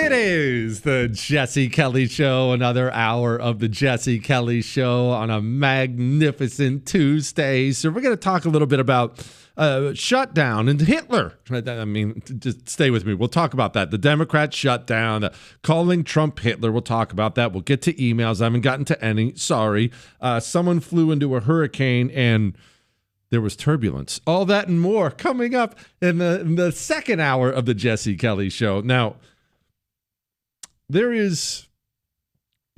It is the Jesse Kelly Show, another hour of the Jesse Kelly Show on a magnificent Tuesday. So we're going to talk a little bit about shutdown and Hitler. I mean, just stay with me. We'll talk about that. The Democrats shutdown, calling Trump Hitler. We'll talk about that. We'll get to emails. I haven't gotten to any. Sorry. Someone flew into a hurricane and there was turbulence. All that and more coming up in the second hour of the Jesse Kelly Show. Now, there's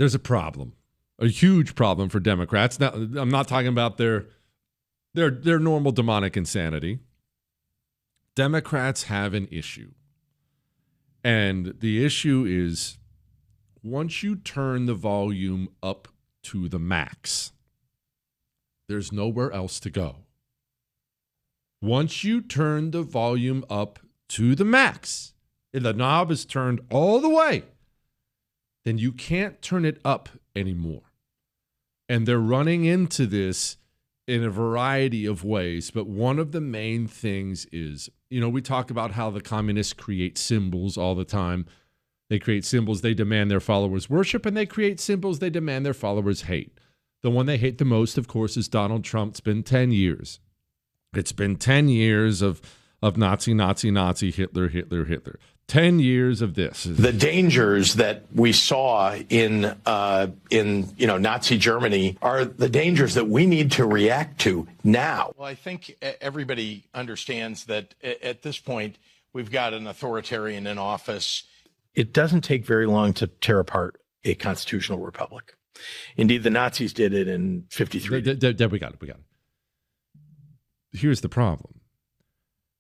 a problem, a huge problem for Democrats. Now, I'm not talking about their normal demonic insanity. Democrats have an issue. And the issue is once you turn the volume up to the max, there's nowhere else to go. Once you turn the volume up to the max, and the knob is turned all the way, then you can't turn it up anymore. And they're running into this in a variety of ways, but one of the main things is, we talk about how the communists create symbols all the time. They create symbols they demand their followers worship, and they create symbols they demand their followers hate. The one they hate the most, of course, is Donald Trump. It's been 10 years. It's been 10 years of Nazi, Nazi, Nazi, Hitler, Hitler, Hitler. 10 years of this. The dangers that we saw in Nazi Germany are the dangers that we need to react to now. Well, I think everybody understands that at this point, we've got an authoritarian in office. It doesn't take very long to tear apart a constitutional republic. Indeed, the Nazis did it in 1953. We got it. Here's the problem.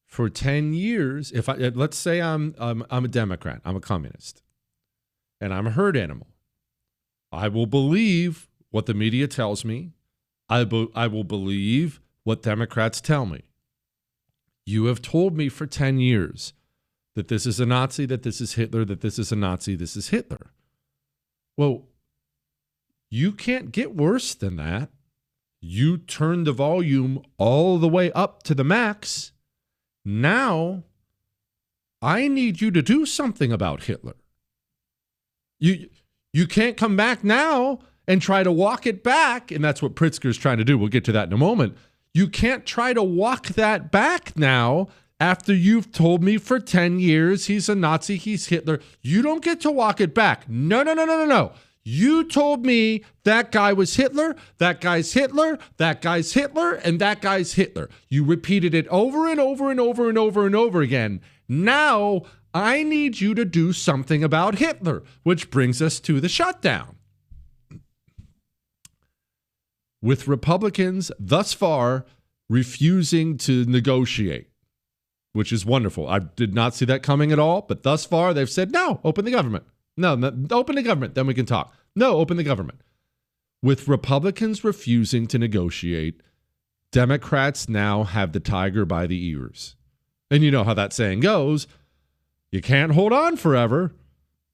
For 10 years, let's say I'm a Democrat, I'm a communist, and I'm a herd animal, I will believe what the media tells me. I will believe what Democrats tell me. You have told me for 10 years that this is a Nazi, that this is Hitler, that this is a Nazi, this is Hitler. Well, you can't get worse than that. You turn the volume all the way up to the max. Now, I need you to do something about Hitler. You can't come back now and try to walk it back, and that's what Pritzker's trying to do. We'll get to that in a moment. You can't try to walk that back now after you've told me for 10 years he's a Nazi, he's Hitler. You don't get to walk it back. No. You told me that guy was Hitler, that guy's Hitler, that guy's Hitler, and that guy's Hitler. You repeated it over and over and over and over and over again. Now, I need you to do something about Hitler, which brings us to the shutdown. With Republicans thus far refusing to negotiate, which is wonderful. I did not see that coming at all, but thus far they've said, no, open the government. No, open the government, then we can talk. No, open the government. With Republicans refusing to negotiate, Democrats now have the tiger by the ears. And you know how that saying goes, you can't hold on forever,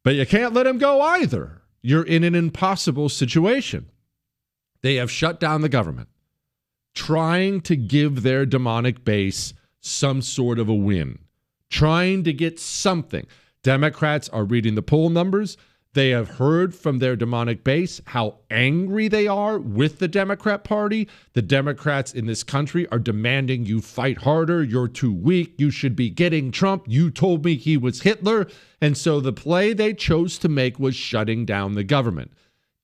but you can't let him go either. You're in an impossible situation. They have shut down the government, trying to give their demonic base some sort of a win, trying to get something. Democrats are reading the poll numbers. They have heard from their demonic base how angry they are with the Democrat Party. The Democrats in this country are demanding you fight harder. You're too weak. You should be getting Trump. You told me he was Hitler. And so the play they chose to make was shutting down the government.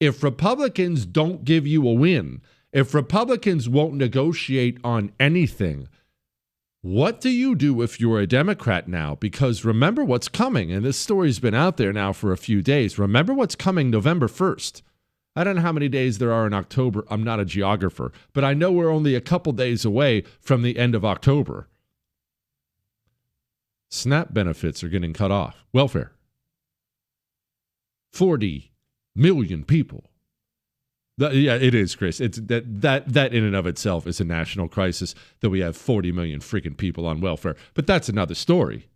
If Republicans don't give you a win, if Republicans won't negotiate on anything, what do you do if you're a Democrat now? Because remember what's coming, and this story's been out there now for a few days. Remember what's coming November 1st. I don't know how many days there are in October. I'm not a geographer, but I know we're only a couple days away from the end of October. SNAP benefits are getting cut off. Welfare. 40 million people. Yeah, it is, Chris. It's that in and of itself is a national crisis that we have 40 million freaking people on welfare. But that's another story.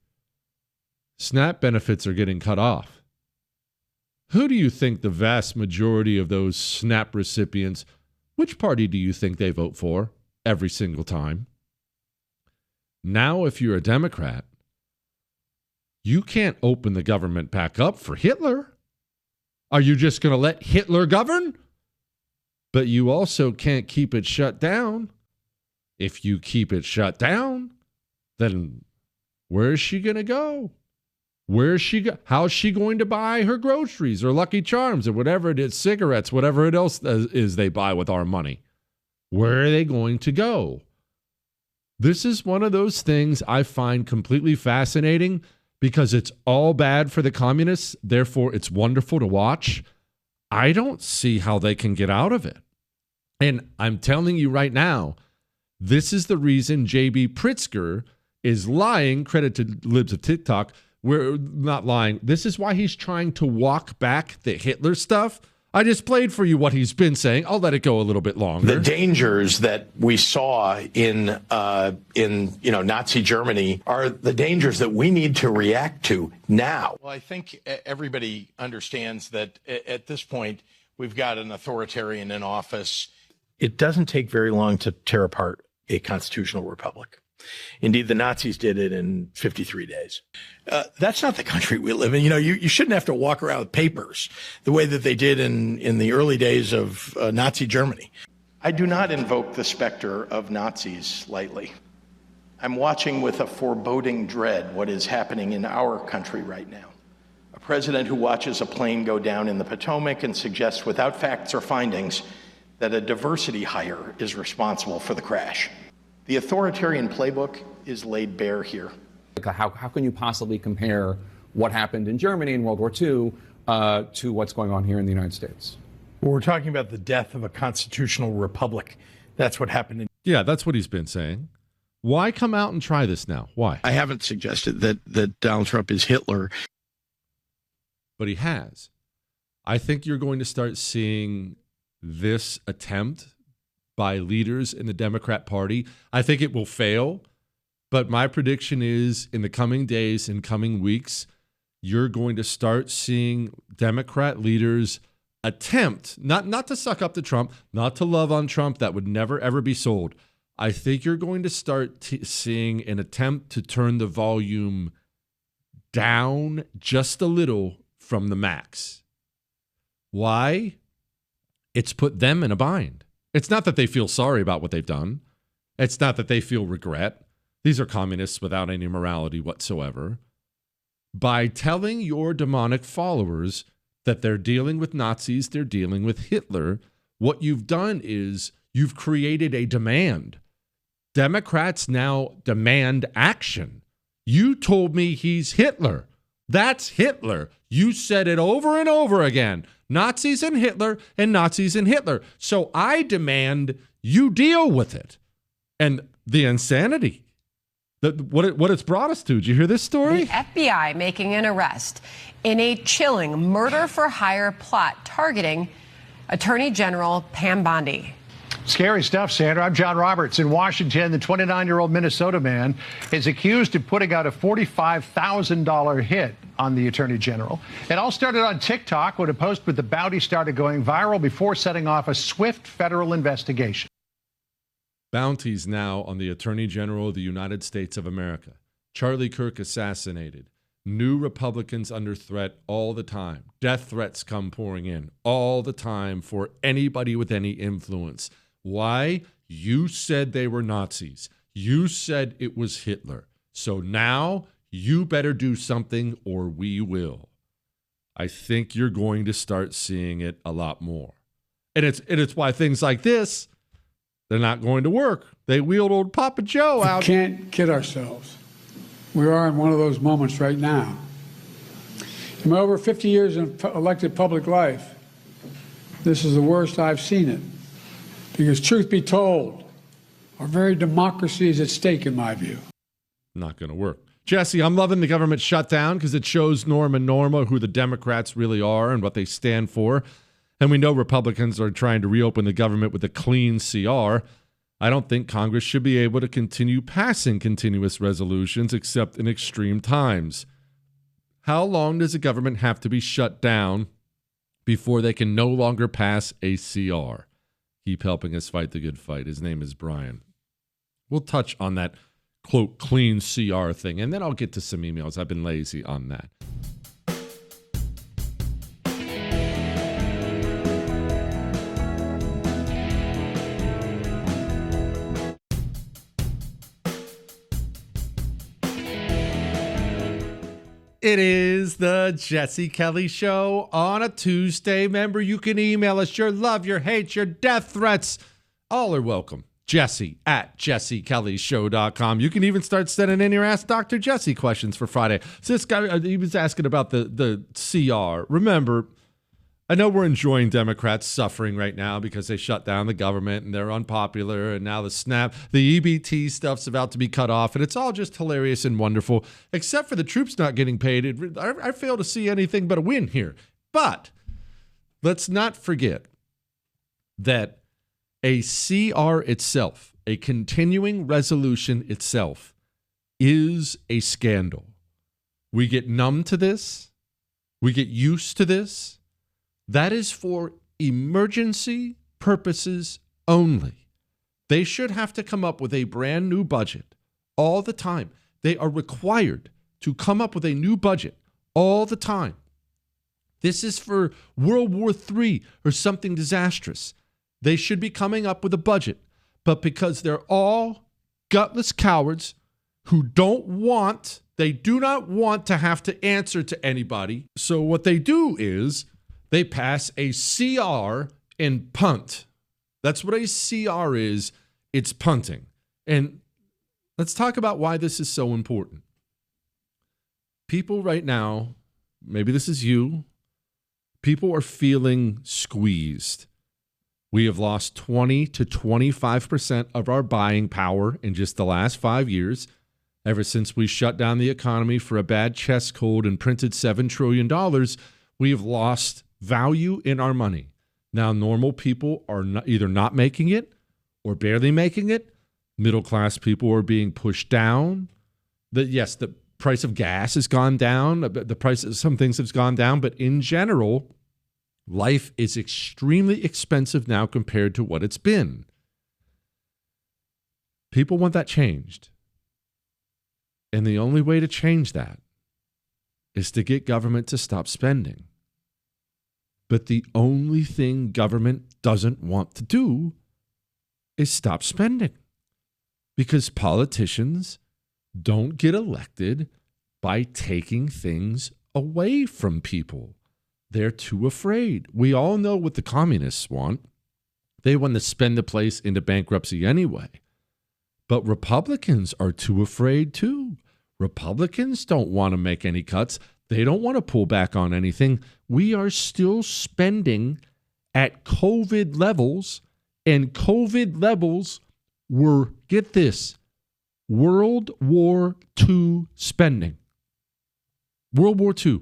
SNAP benefits are getting cut off. Who do you think the vast majority of those SNAP recipients, which party do you think they vote for every single time? Now, if you're a Democrat, You can't open the government back up for Hitler. Are you just going to let Hitler govern? But you also can't keep it shut down. If you keep it shut down, then where is she going to go? Where is she how's she going to buy her groceries or Lucky Charms or whatever it is, cigarettes, whatever it else is they buy with our money? Where are they going to go? This is one of those things I find completely fascinating because it's all bad for the communists. Therefore, it's wonderful to watch. I don't see how they can get out of it. And I'm telling you right now, this is the reason J.B. Pritzker is lying. Credit to Libs of TikTok. We're not lying. This is why he's trying to walk back the Hitler stuff. I just played for you what he's been saying. I'll let it go a little bit longer. The dangers that we saw in Nazi Germany are the dangers that we need to react to now. Well, I think everybody understands that at this point we've got an authoritarian in office. It doesn't take very long to tear apart a constitutional republic. Indeed, the Nazis did it in 53 days. That's not the country we live in. You shouldn't have to walk around with papers the way that they did in the early days of Nazi Germany. I do not invoke the specter of Nazis lightly. I'm watching with a foreboding dread what is happening in our country right now. A president who watches a plane go down in the Potomac and suggests without facts or findings that a diversity hire is responsible for the crash. The authoritarian playbook is laid bare here. How can you possibly compare what happened in Germany in World War II to what's going on here in the United States? Well, we're talking about the death of a constitutional republic. That's what happened. Yeah, that's what he's been saying. Why come out and try this now? Why? I haven't suggested that Donald Trump is Hitler. But he has. I think you're going to start seeing this attempt by leaders in the Democrat Party. I think it will fail, but my prediction is in the coming days and coming weeks, you're going to start seeing Democrat leaders attempt, not to suck up to Trump, not to love on Trump, that would never, ever be sold. I think you're going to start seeing an attempt to turn the volume down just a little from the max. Why? It's put them in a bind. It's not that they feel sorry about what they've done. It's not that they feel regret. These are communists without any morality whatsoever. By telling your demonic followers that they're dealing with Nazis, they're dealing with Hitler, what you've done is you've created a demand. Democrats now demand action. You told me he's Hitler. That's Hitler. You said it over and over again. Nazis and Hitler and Nazis and Hitler. So I demand you deal with it. And the insanity, what it's brought us to. Did you hear this story? The FBI making an arrest in a chilling murder-for-hire plot targeting Attorney General Pam Bondi. Scary stuff, Sandra. I'm John Roberts. In Washington, the 29-year-old Minnesota man is accused of putting out a $45,000 hit on the Attorney General. It all started on TikTok when a post with the bounty started going viral before setting off a swift federal investigation. Bounties now on the Attorney General of the United States of America. Charlie Kirk assassinated. New Republicans under threat all the time. Death threats come pouring in all the time for anybody with any influence. Why? You said they were Nazis. You said it was Hitler. So now you better do something or we will. I think you're going to start seeing it a lot more. And it's why things like this, they're not going to work. They wheeled old Papa Joe out. We can't kid ourselves. We are in one of those moments right now. In my over 50 years in elected public life, this is the worst I've seen it. Because truth be told, our very democracy is at stake in my view. Not going to work. Jesse, I'm loving the government shutdown because it shows Norma who the Democrats really are and what they stand for. And we know Republicans are trying to reopen the government with a clean CR. I don't think Congress should be able to continue passing continuous resolutions except in extreme times. How long does a government have to be shut down before they can no longer pass a CR? Keep helping us fight the good fight. His name is Brian. We'll touch on that quote, clean CR thing. And then I'll get to some emails. I've been lazy on that. It is the Jesse Kelly Show on a Tuesday. Remember, you can email us your love, your hate, your death threats. All are welcome. Jesse at jessekellyshow.com. You can even start sending in your Ask Dr. Jesse questions for Friday. So this guy, he was asking about the CR. Remember, I know we're enjoying Democrats suffering right now because they shut down the government and they're unpopular, and now the EBT stuff's about to be cut off, and it's all just hilarious and wonderful, except for the troops not getting paid. I fail to see anything but a win here. But let's not forget that a CR itself, a continuing resolution itself, is a scandal. We get numb to this. We get used to this. That is for emergency purposes only. They should have to come up with a brand new budget all the time. They are required to come up with a new budget all the time. This is for World War III or something disastrous. They should be coming up with a budget. But because they're all gutless cowards who they do not want to have to answer to anybody. So what they do is they pass a CR and punt. That's what a CR is. It's punting. And let's talk about why this is so important. People right now, maybe this is you, people are feeling squeezed. We have lost 20 to 25% of our buying power in just the last 5 years, ever since we shut down the economy for a bad chest cold and printed $7 trillion. We have lost value in our money. Now, normal people are either not making it or barely making it. Middle-class people are being pushed down. The price of gas has gone down. The price of some things has gone down. But in general, life is extremely expensive now compared to what it's been. People want that changed. And the only way to change that is to get government to stop spending. But the only thing government doesn't want to do is stop spending, because politicians don't get elected by taking things away from people. They're too afraid. We all know what the communists want. They want to spend the place into bankruptcy anyway. But Republicans are too afraid too. Republicans don't want to make any cuts. They don't want to pull back on anything. We are still spending at COVID levels, and COVID levels were, get this, World War II spending. World War II.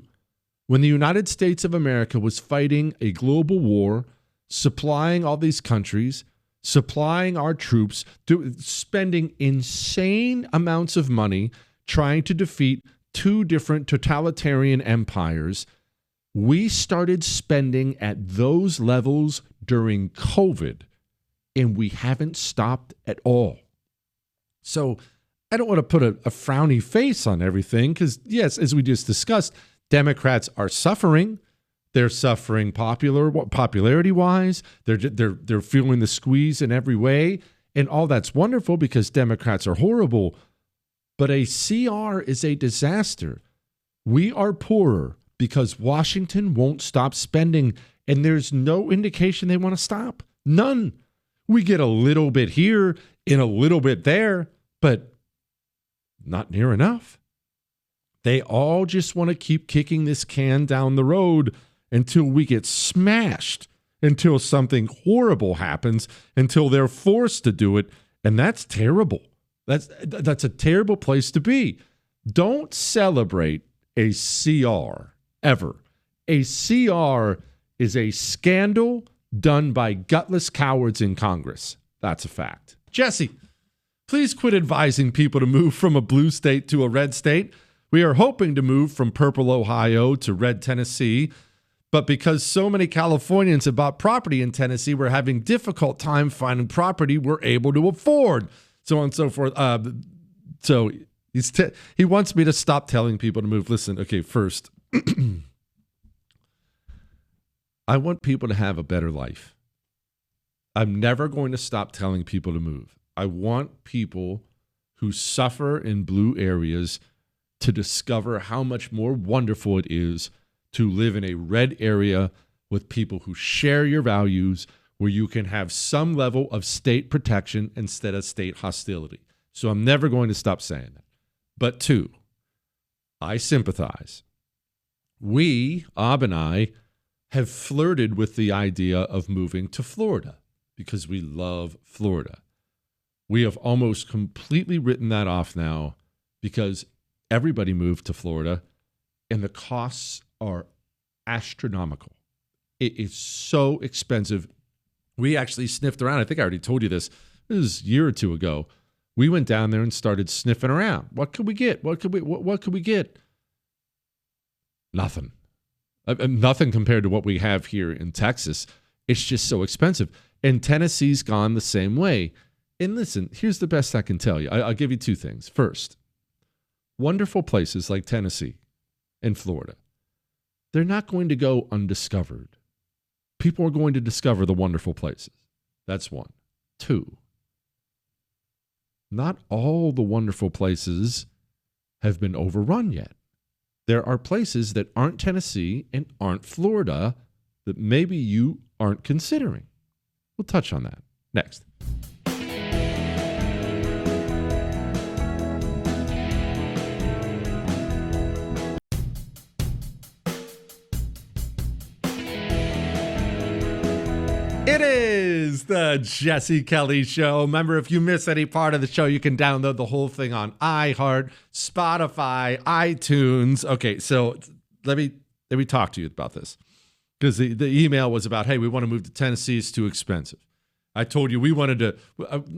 When the United States of America was fighting a global war, supplying all these countries, supplying our troops, spending insane amounts of money trying to defeat two different totalitarian empires, we started spending at those levels during COVID, and we haven't stopped at all. So I don't want to put a frowny face on everything because, yes, as we just discussed, Democrats are suffering. They're suffering popularity-wise. They're feeling the squeeze in every way, and all that's wonderful because Democrats are horrible. But a CR is a disaster. We are poorer because Washington won't stop spending, and there's no indication they want to stop. None. We get a little bit here and a little bit there, but not near enough. They all just want to keep kicking this can down the road until we get smashed, until something horrible happens, until they're forced to do it, and that's terrible. That's a terrible place to be. Don't celebrate a CR ever. A CR is a scandal done by gutless cowards in Congress. That's a fact. Jesse, please quit advising people to move from a blue state to a red state. We are hoping to move from purple Ohio to red Tennessee, but because so many Californians have bought property in Tennessee, we're having difficult time finding property we're able to afford. So on and so forth. So he wants me to stop telling people to move. Listen, okay, first, I want people to have a better life. I'm never going to stop telling people to move. I want people who suffer in blue areas to discover how much more wonderful it is to live in a red area with people who share your values, where you can have some level of state protection instead of state hostility. So I'm never going to stop saying that. But two, I sympathize. We, Ab and I, have flirted with the idea of moving to Florida because we love Florida. We have almost completely written that off now because everybody moved to Florida and the costs are astronomical. It is so expensive. We actually sniffed around. I think I already told you this. This was a year or two ago. We went down there and started sniffing around. What could we get? What could we get? Nothing. Nothing compared to what we have here in Texas. It's just so expensive. And Tennessee's gone the same way. And listen, here's the best I can tell you. I'll give you two things. First, wonderful places like Tennessee and Florida, they're not going to go undiscovered. People are going to discover the wonderful places. That's one. Two, not all the wonderful places have been overrun yet. There are places that aren't Tennessee and aren't Florida that maybe you aren't considering. We'll touch on that next. It is the Jesse Kelly Show. Remember, if you miss any part of the show, you can download the whole thing on iHeart, Spotify, iTunes. Okay, so let me talk to you about this. Because the email was about, hey, we want to move to Tennessee. It's too expensive. I told you we wanted to,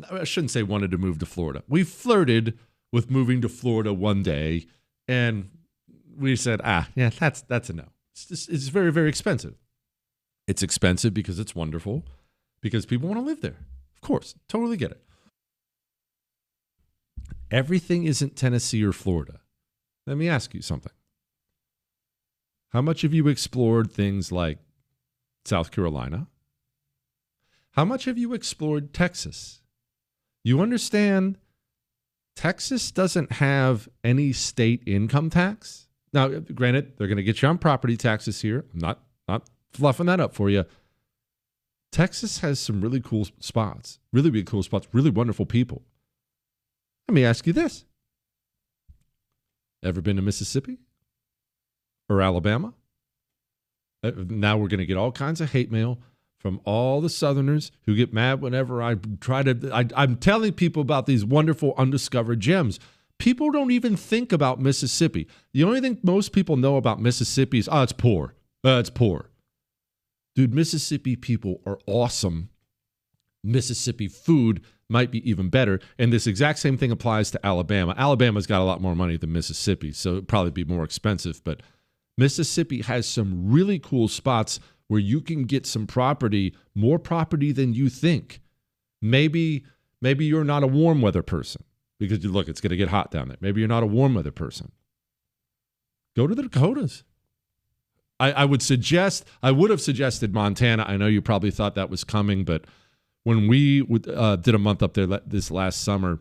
I shouldn't say wanted to move to Florida. We flirted with moving to Florida one day, and we said, yeah, that's a no. It's very, very expensive. It's expensive because it's wonderful, because people want to live there. Of course, totally get it. Everything isn't Tennessee or Florida. Let me ask you something. How much have you explored things like South Carolina? How much have you explored Texas? You understand Texas doesn't have any state income tax. Now, granted, they're going to get you on property taxes here. I'm not fluffing that up for you. Texas has some really cool spots, really cool spots, really wonderful people. Let me ask you this. Ever been to Mississippi or Alabama? Now we're going to get all kinds of hate mail from all the Southerners who get mad whenever I'm telling people about these wonderful undiscovered gems. People don't even think about Mississippi. The only thing most people know about Mississippi is, it's poor. It's poor. Dude, Mississippi people are awesome. Mississippi food might be even better. And this exact same thing applies to Alabama. Alabama's got a lot more money than Mississippi, so it'd probably be more expensive. But Mississippi has some really cool spots where you can get some property, more property than you think. Maybe you're not a warm weather person because look, it's going to get hot down there. Maybe you're not a warm weather person. Go to the Dakotas. I would have suggested Montana. I know you probably thought that was coming, but when we did a month up there this last summer,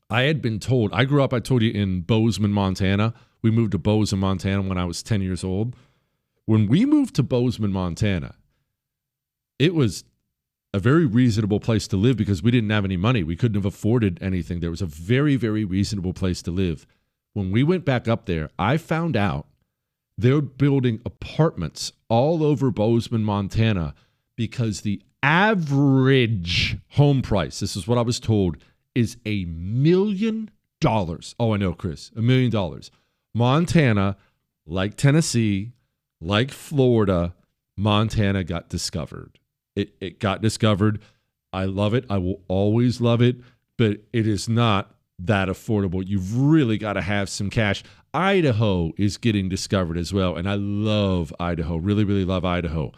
I had been told, I grew up, I told you, in Bozeman, Montana. We moved to Bozeman, Montana when I was 10 years old. When we moved to Bozeman, Montana, it was a very reasonable place to live because we didn't have any money. We couldn't have afforded anything. There was a very, very reasonable place to live. When we went back up there, I found out they're building apartments all over Bozeman, Montana, because the average home price, this is what I was told, is $1 million. Oh, I know, Chris, $1 million. Montana, like Tennessee, like Florida, Montana got discovered. It got discovered. I love it. I will always love it, but it is not that affordable. You've really got to have some cash. Idaho is getting discovered as well, and I love Idaho. Really, really love Idaho.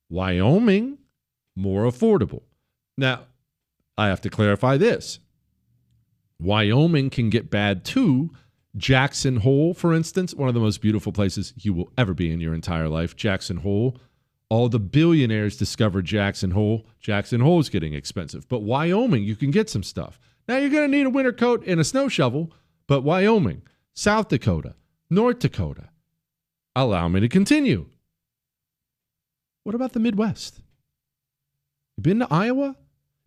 Wyoming, more affordable. Now, I have to clarify this. Wyoming can get bad too. Jackson Hole, for instance, one of the most beautiful places you will ever be in your entire life. Jackson Hole. All the billionaires discovered Jackson Hole. Jackson Hole is getting expensive. But Wyoming, you can get some stuff. Now you're going to need a winter coat and a snow shovel, but Wyoming, South Dakota, North Dakota. Allow me to continue. What about the Midwest? You been to Iowa?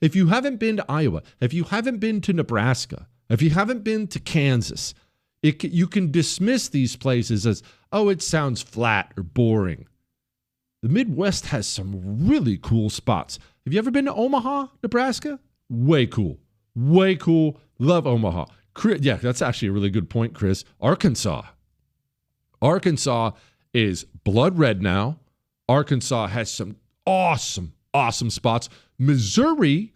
If you haven't been to Iowa, if you haven't been to Nebraska, if you haven't been to Kansas, you can dismiss these places as, oh, it sounds flat or boring. The Midwest has some really cool spots. Have you ever been to Omaha, Nebraska? Way cool. Way cool. Love Omaha. Yeah, that's actually a really good point, Chris. Arkansas. Arkansas is blood red now. Arkansas has some awesome spots. Missouri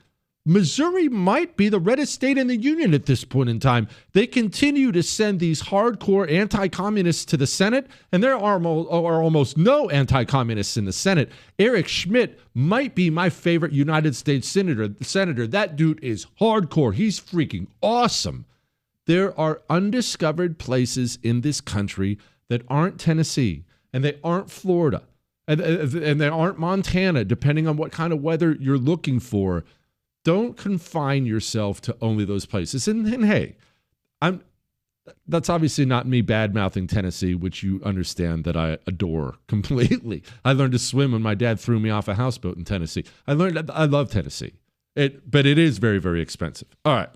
might be the reddest state in the union at this point in time. They continue to send these hardcore anti-communists to the Senate, and there are almost no anti-communists in the Senate. Eric Schmidt might be my favorite United States senator. That dude is hardcore. He's freaking awesome. There are undiscovered places in this country that aren't Tennessee, and they aren't Florida, and they aren't Montana, depending on what kind of weather you're looking for. Don't confine yourself to only those places. And hey, that's obviously not me bad-mouthing Tennessee, which you understand that I adore completely. I learned to swim when my dad threw me off a houseboat in Tennessee. I love Tennessee. But it is very, very expensive. All right.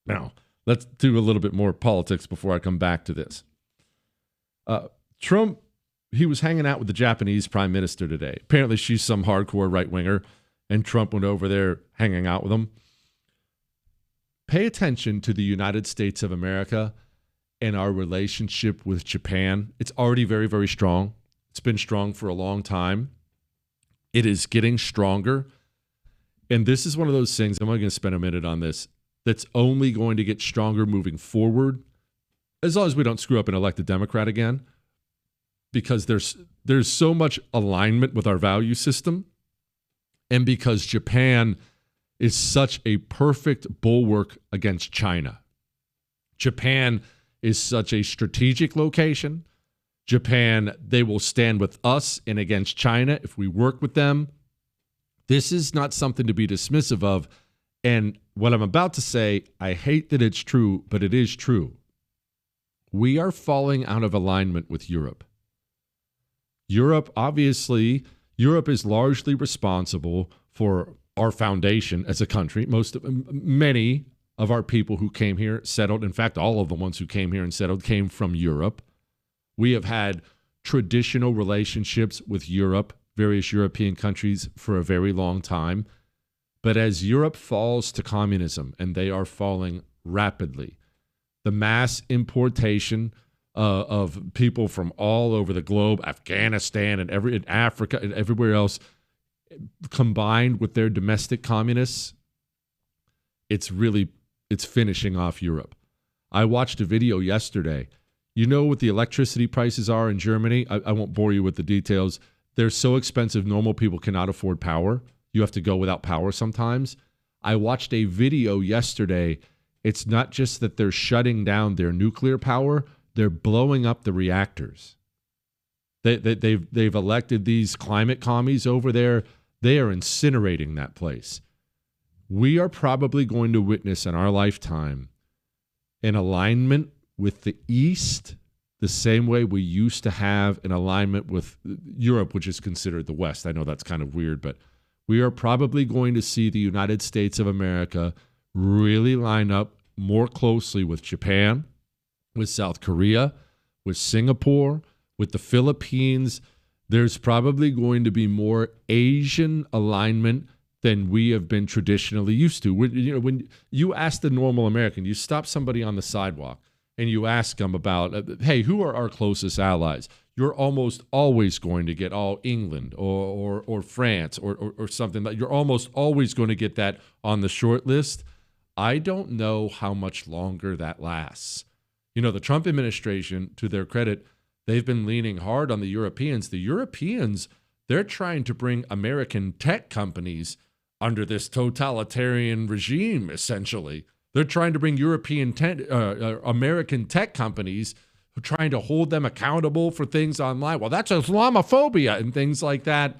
Now, let's do a little bit more politics before I come back to this. Trump, he was hanging out with the Japanese prime minister today. Apparently she's some hardcore right-winger, and Trump went over there hanging out with him. Pay attention to the United States of America and our relationship with Japan. It's already very, very strong. It's been strong for a long time. It is getting stronger. And this is one of those things, I'm only going to spend a minute on this, that's only going to get stronger moving forward, as long as we don't screw up and elect a Democrat again, because there's so much alignment with our value system. And because Japan is such a perfect bulwark against China. Japan is such a strategic location. Japan, they will stand with us and against China if we work with them. This is not something to be dismissive of. And what I'm about to say, I hate that it's true, but it is true. We are falling out of alignment with Europe. Europe is largely responsible for our foundation as a country. Many of our people who came here settled. In fact, all of the ones who came here and settled came from Europe. We have had traditional relationships with Europe, various European countries, for a very long time. But as Europe falls to communism, and they are falling rapidly, the mass importation of people from all over the globe, Afghanistan and in Africa and everywhere else, combined with their domestic communists, it's finishing off Europe. I watched a video yesterday. You know what the electricity prices are in Germany? I won't bore you with the details. They're so expensive, normal people cannot afford power. You have to go without power sometimes. I watched a video yesterday. It's not just that they're shutting down their nuclear power, they're blowing up the reactors. They've elected these climate commies over there. They are incinerating that place. We are probably going to witness in our lifetime an alignment with the East the same way we used to have an alignment with Europe, which is considered the West. I know that's kind of weird, but we are probably going to see the United States of America really line up more closely with Japan, with South Korea, with Singapore, with the Philippines. There's probably going to be more Asian alignment than we have been traditionally used to. When you ask the normal American, you stop somebody on the sidewalk and you ask them about, hey, who are our closest allies? You're almost always going to get England or France or something. You're almost always going to get that on the short list. I don't know how much longer that lasts. The Trump administration, to their credit, they've been leaning hard on the Europeans. The Europeans, they're trying to bring American tech companies under this totalitarian regime, essentially. They're trying to bring American tech companies, trying to hold them accountable for things online. Well, that's Islamophobia and things like that.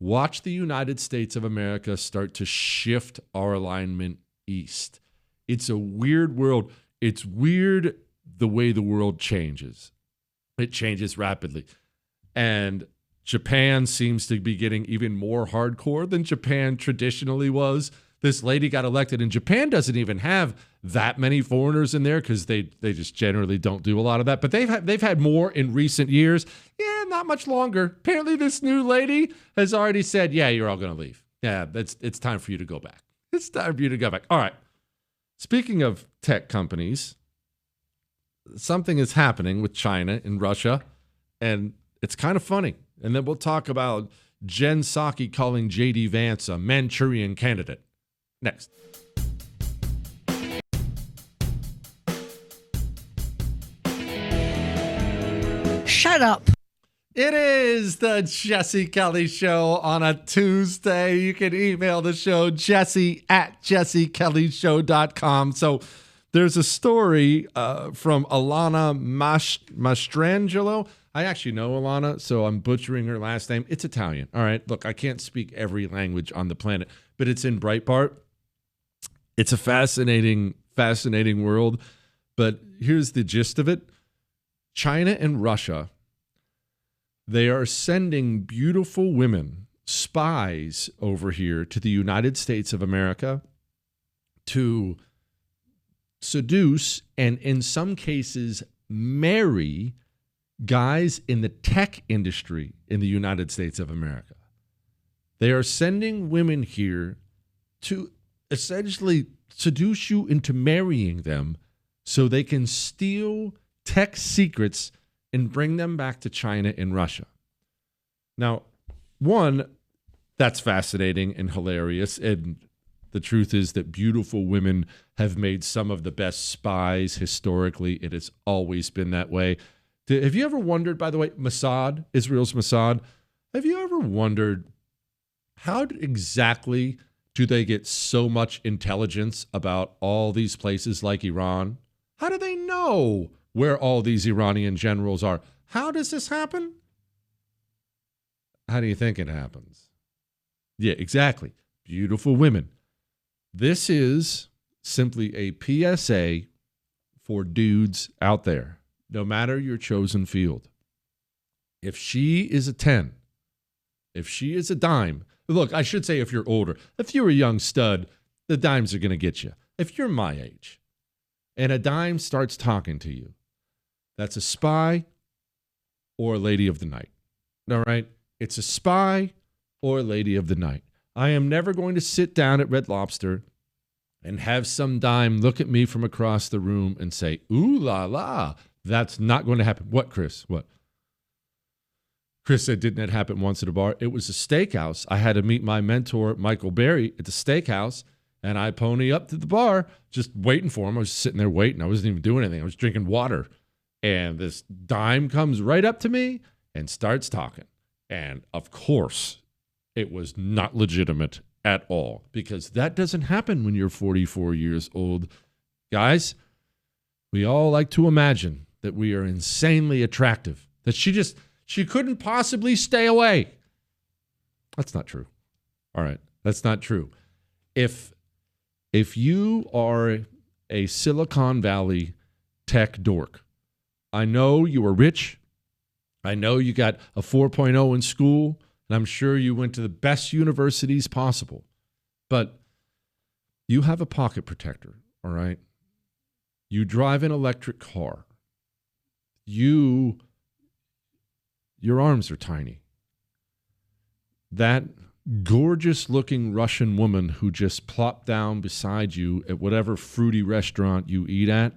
Watch the United States of America start to shift our alignment east. It's a weird world. It's weird the way the world changes. It changes rapidly. And Japan seems to be getting even more hardcore than Japan traditionally was. This lady got elected, and Japan doesn't even have that many foreigners in there because they just generally don't do a lot of that. But they've had more in recent years. Yeah, not much longer. Apparently, this new lady has already said, yeah, you're all going to leave. Yeah, it's time for you to go back. It's time for you to go back. All right. Speaking of tech companies, something is happening with China and Russia, and it's kind of funny. And then we'll talk about Jen Psaki calling J.D. Vance a Manchurian candidate. Next. Shut up. It is the Jesse Kelly Show on a Tuesday. You can email the show, jesse@jessekellyshow.com. So there's a story from Alana Mastrangelo. I actually know Alana, so I'm butchering her last name. It's Italian. All right. Look, I can't speak every language on the planet, but it's in Breitbart. It's a fascinating world. But here's the gist of it. China and Russia, they are sending beautiful women, spies over here to the United States of America to seduce and in some cases marry guys in the tech industry in the United States of America. They are sending women here to essentially seduce you into marrying them so they can steal tech secrets and bring them back to China and Russia. Now, one, that's fascinating and hilarious. And the truth is that beautiful women have made some of the best spies historically. It has always been that way. Have you ever wondered, by the way, Mossad, Israel's Mossad, have you ever wondered how exactly do they get so much intelligence about all these places like Iran? How do they know where all these Iranian generals are? How does this happen? How do you think it happens? Yeah, exactly. Beautiful women. This is simply a PSA for dudes out there. No matter your chosen field. If she is a 10, if she is a dime, look, I should say if you're older. If you're a young stud, the dimes are going to get you. If you're my age and a dime starts talking to you, that's a spy or a lady of the night. All right? It's a spy or a lady of the night. I am never going to sit down at Red Lobster and have some dime look at me from across the room and say, ooh la la. That's not going to happen. What, Chris? What? Chris said, didn't it happen once at a bar? It was a steakhouse. I had to meet my mentor, Michael Berry, at the steakhouse, and I pony up to the bar, just waiting for him. I was sitting there waiting. I wasn't even doing anything. I was drinking water. And this dime comes right up to me and starts talking. And, of course, it was not legitimate at all because that doesn't happen when you're 44 years old. Guys, we all like to imagine that we are insanely attractive, that she couldn't possibly stay away. That's not true. All right. That's not true. If you are a Silicon Valley tech dork, I know you are rich. I know you got a 4.0 in school, and I'm sure you went to the best universities possible, but you have a pocket protector, all right? You drive an electric car. Your arms are tiny. That gorgeous-looking Russian woman who just plopped down beside you at whatever fruity restaurant you eat at,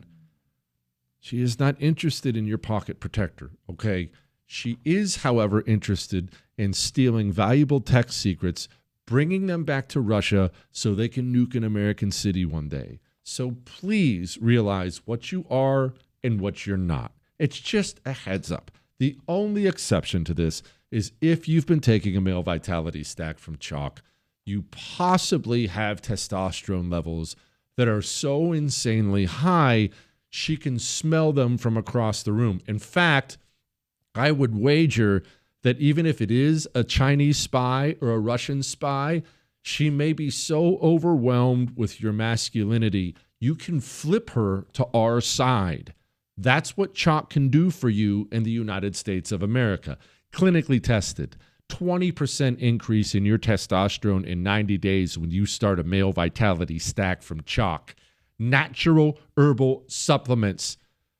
she is not interested in your pocket protector, okay? She is, however, interested in stealing valuable tech secrets, bringing them back to Russia so they can nuke an American city one day. So please realize what you are and what you're not. It's just a heads up. The only exception to this is if you've been taking a male vitality stack from Chalk, you possibly have testosterone levels that are so insanely high, she can smell them from across the room. In fact, I would wager that even if it is a Chinese spy or a Russian spy, she may be so overwhelmed with your masculinity, you can flip her to our side. That's what chalk can do for you in the United States of America. Clinically tested, 20% increase in your testosterone in 90 days when you start a male vitality stack from chalk. Natural herbal supplements.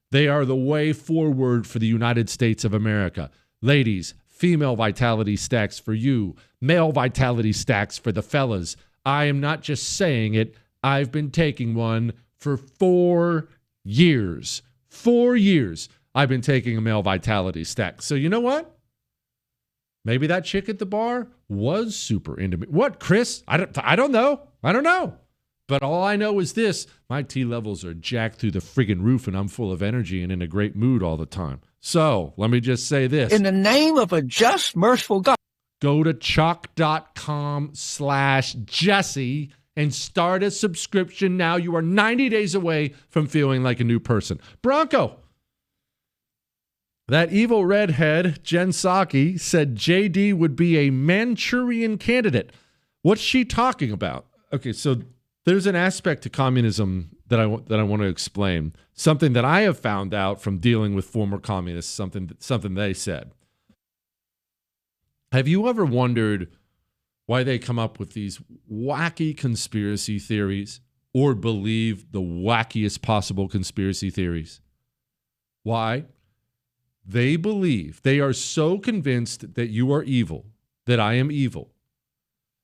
They are the way forward for the United States of America. Ladies, female vitality stacks for you. Male vitality stacks for the fellas. I am not just saying it. I've been taking one for 4 years. 4 years I've been taking a male vitality stack. So you know what? Maybe that chick at the bar was super into me. What, Chris? I don't know. I don't know. But all I know is this. My T levels are jacked through the friggin' roof, and I'm full of energy and in a great mood all the time. So let me just say this. In the name of a just, merciful God. Go to chalk.com/Jesse and start a subscription now. You are 90 days away from feeling like a new person. Bronco. That evil redhead, Jen Psaki, said JD would be a Manchurian candidate. What's she talking about? Okay, so there's an aspect to communism that I want to explain. Something that I have found out from dealing with former communists, something they said. Have you ever wondered why they come up with these wacky conspiracy theories or believe the wackiest possible conspiracy theories? Why? They believe, they are so convinced that you are evil, that I am evil,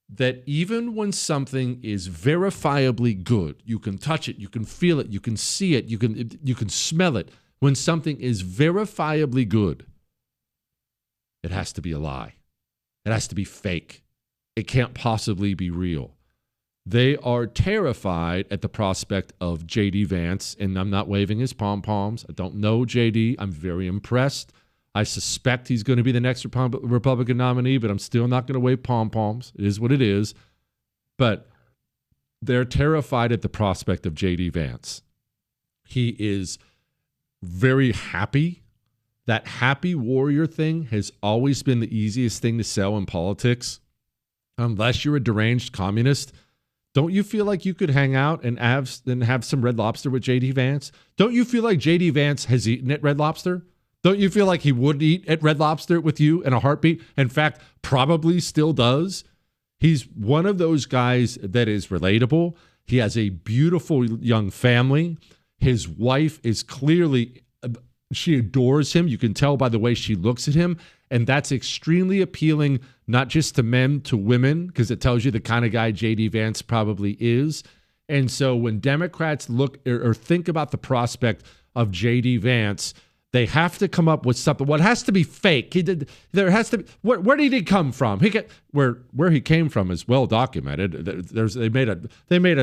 that even when something is verifiably good, you can touch it, you can feel it, you can see it, you can smell it. When something is verifiably good, it has to be a lie. It has to be fake. It can't possibly be real. They are terrified at the prospect of J.D. Vance, and I'm not waving his pom-poms. I don't know J.D. I'm very impressed. I suspect he's going to be the next Republican nominee, but I'm still not going to wave pom-poms. It is what it is. But they're terrified at the prospect of J.D. Vance. He is very happy. That happy warrior thing has always been the easiest thing to sell in politics. Unless you're a deranged communist, don't you feel like you could hang out and have some Red Lobster with J.D. Vance? Don't you feel like J.D. Vance has eaten at Red Lobster? Don't you feel like he would eat at Red Lobster with you in a heartbeat? In fact, probably still does. He's one of those guys that is relatable. He has a beautiful young family. His wife is clearly, she adores him. You can tell by the way she looks at him. And that's extremely appealing, not just to men, to women, because it tells you the kind of guy J.D. Vance probably is. And so when Democrats look or think about the prospect of J.D. Vance, they have to come up with something. What has to be fake? There has to be. Where did he come from? Where he came from is well documented. They made a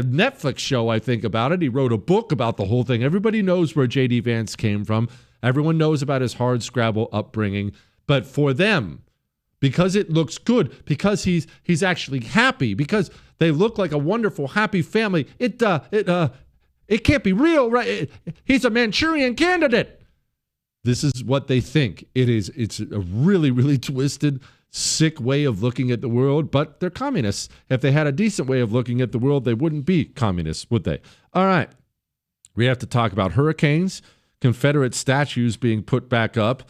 Netflix show, I think, about it. He wrote a book about the whole thing. Everybody knows where J.D. Vance came from. Everyone knows about his hardscrabble upbringing. But for them, because it looks good, because he's actually happy, because they look like a wonderful, happy family, it can't be real, right? He's a Manchurian candidate. This is what they think. It's a really, really twisted, sick way of looking at the world, but they're communists. If they had a decent way of looking at the world, they wouldn't be communists, would they? All right. We have to talk about hurricanes, Confederate statues being put back up.